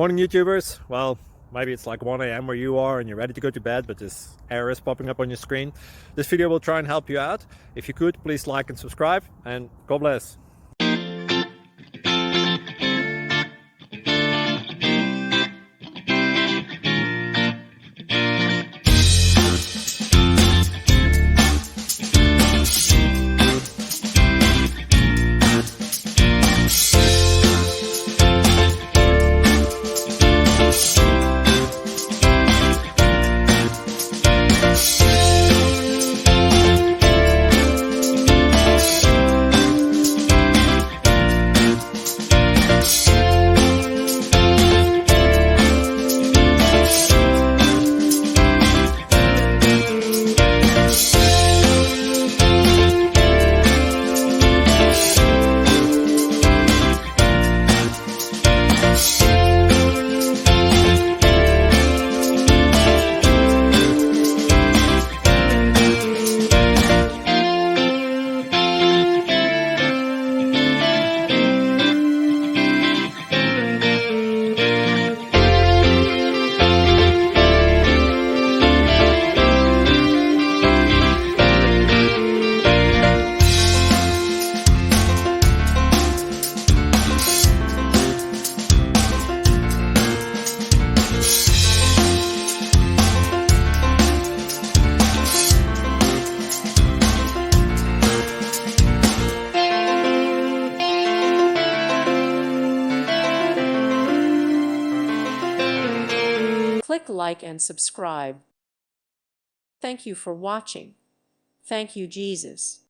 Morning YouTubers. Well, maybe it's like 1 a.m. where you are and you're ready to go to bed, but this error is popping up on your screen. This video will try and help you out. If you could, please like and subscribe, and God bless. Click like and subscribe. Thank you for watching. Thank you, Jesus.